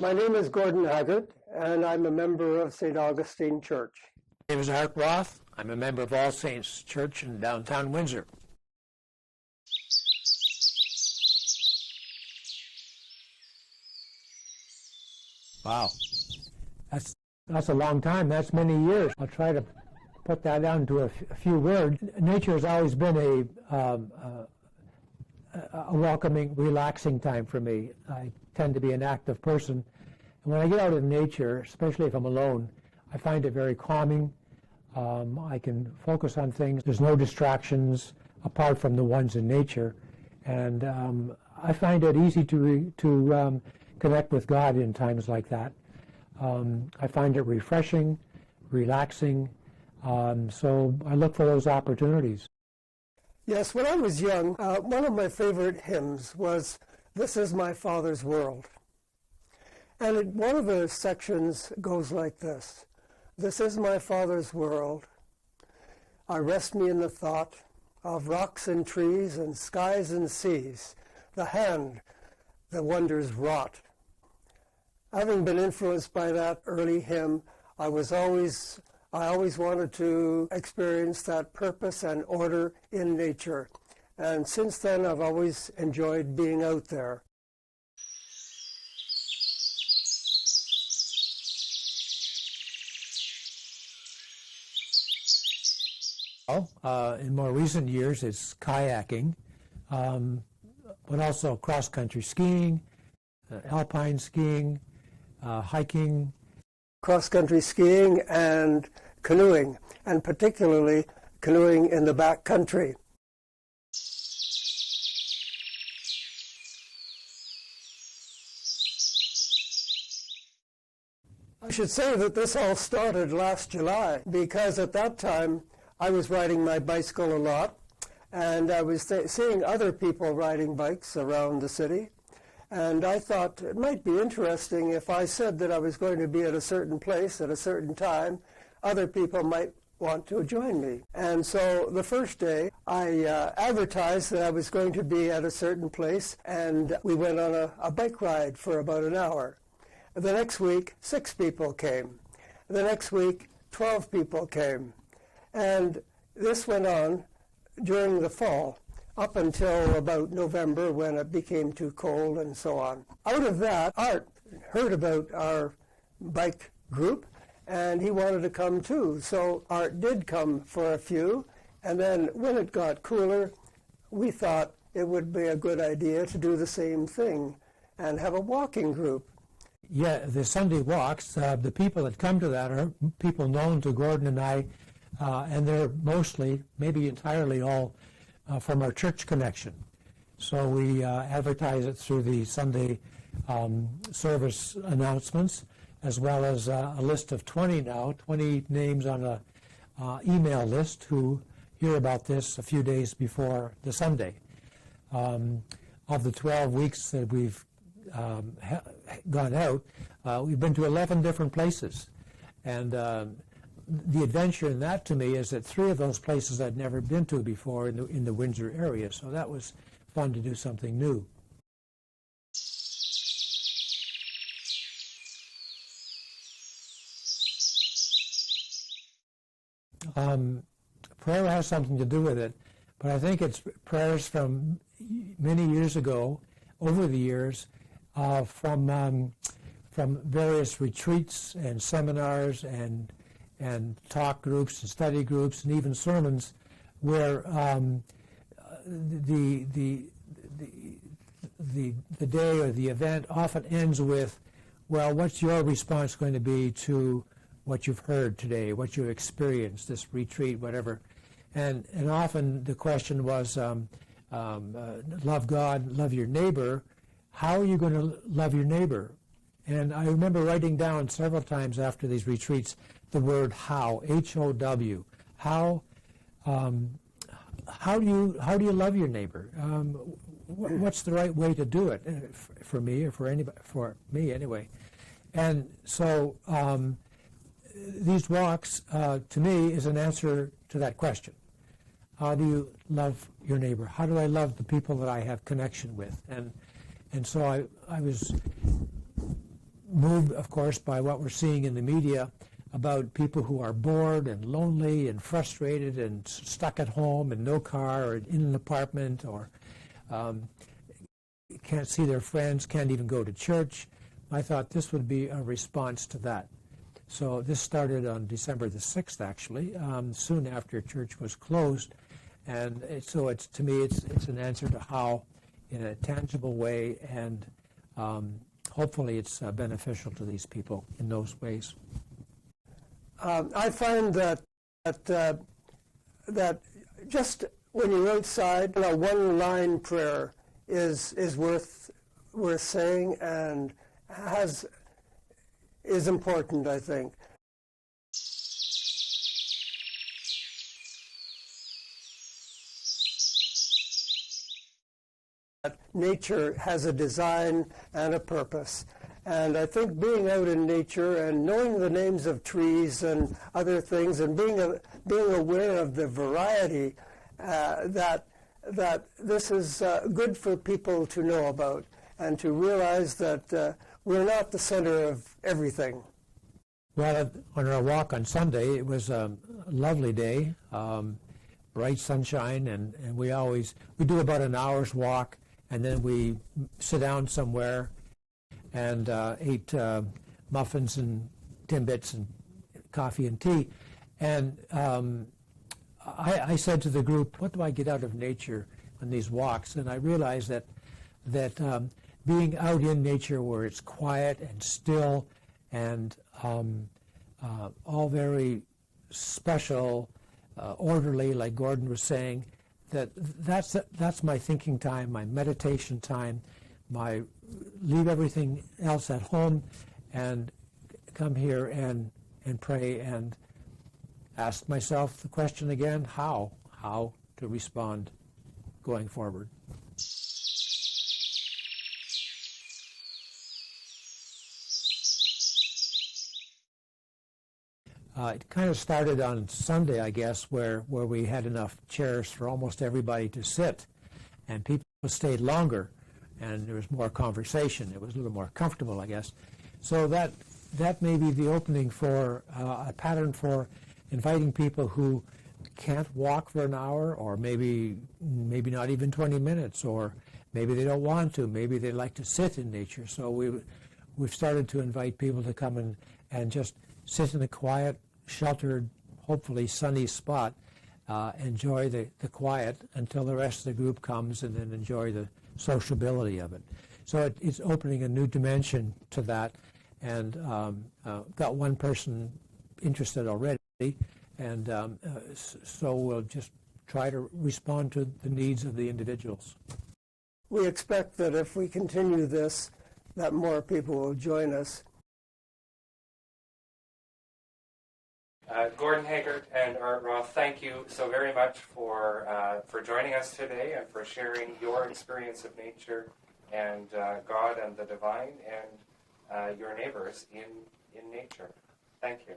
My name is Gordon Haggart, and I'm a member of St. Augustine Church. My name is Art Roth. I'm a member of All Saints Church in downtown Windsor. Wow. That's a long time. That's many years. I'll try to put that down to a few words. Nature has always been a welcoming, relaxing time for me. I tend to be an active person. And when I get out in nature, especially if I'm alone, I find it very calming. I can focus on things. There's no distractions apart from the ones in nature. And I find it easy to connect with God in times like that. I find it refreshing, relaxing. So I look for those opportunities. Yes, when I was young, one of my favorite hymns was "This is My Father's World." And one of the sections goes like this: "This is my Father's world. I rest me in the thought of rocks and trees and skies and seas, the hand that wonders wrought." Having been influenced by that early hymn, I always wanted to experience that purpose and order in nature. And since then, I've always enjoyed being out there. In more recent years, it's kayaking, but also cross-country skiing, alpine skiing, hiking. Cross-country skiing and canoeing, and particularly canoeing in the back country. I should say that this all started last July, because at that time I was riding my bicycle a lot, and I was seeing other people riding bikes around the city. And I thought it might be interesting if I said that I was going to be at a certain place at a certain time, other people might want to join me. And so the first day, I advertised that I was going to be at a certain place, and we went on a bike ride for about an hour. The next week, 6 people came. The next week, 12 people came. And this went on during the fall, up until about November, when it became too cold and so on. Out of that, Art heard about our bike group, and he wanted to come too. So Art did come for a few, and then when it got cooler, we thought it would be a good idea to do the same thing and have a walking group. Yeah, the Sunday walks, the people that come to that are people known to Gordon and I, and they're mostly, maybe entirely all, from our church connection. So we advertise it through the Sunday service announcements, as well as a list of 20 names on a email list who hear about this a few days before the Sunday. Of the 12 weeks that we've gone out, we've been to 11 different places. And the adventure in that, to me, is that 3 of those places I'd never been to before in the Windsor area. So that was fun to do something new. Prayer has something to do with it, but I think it's prayers from many years ago, over the years, from various retreats and seminars and talk groups and study groups and even sermons, where the day or the event often ends with, well, what's your response going to be to what you've heard today, what you've experienced, this retreat, whatever. And often the question was, love God, love your neighbor. How are you going to love your neighbor? And I remember writing down several times after these retreats the word how, H-O-W. How do you love your neighbor? What's the right way to do it for me, or for anybody, for me anyway? And so these walks, to me, is an answer to that question. How do you love your neighbor? How do I love the people that I have connection with? And so I was moved, of course, by what we're seeing in the media about people who are bored and lonely and frustrated and stuck at home and no car or in an apartment or can't see their friends, can't even go to church. I thought this would be a response to that. So this started on December the 6th, actually, soon after church was closed. And to me, it's an answer to how, in a tangible way, and hopefully it's beneficial to these people in those ways. I find that just when you're outside, a one-line prayer is worth saying and is important, I think. Nature has a design and a purpose. And I think being out in nature and knowing the names of trees and other things and being aware of the variety that this is good for people to know about and to realize that we're not the center of everything. Well, on our walk on Sunday, it was a lovely day, bright sunshine, and we do about an hour's walk, and then we sit down somewhere and ate muffins and Timbits and coffee and tea. And I said to the group, what do I get out of nature on these walks? And I realized that being out in nature where it's quiet and still and all very special, orderly, like Gordon was saying, that's my thinking time, my meditation time, my leave everything else at home and come here and pray and ask myself the question again, how to respond going forward. It kind of started on Sunday, I guess, where we had enough chairs for almost everybody to sit, and people stayed longer, and there was more conversation. It was a little more comfortable, I guess. So that may be the opening for a pattern for inviting people who can't walk for an hour, or maybe not even 20 minutes, or maybe they don't want to. Maybe they like to sit in nature. So we've started to invite people to come and just sit in a quiet, sheltered, hopefully sunny spot, enjoy the quiet until the rest of the group comes, and then enjoy the sociability of it. So it's opening a new dimension to that, and got one person interested already, and so we'll just try to respond to the needs of the individuals. We expect that if we continue this, that more people will join us. Gordon Haggart and Art Roth, thank you so very much for joining us today and for sharing your experience of nature and God and the divine and your neighbors in nature. Thank you.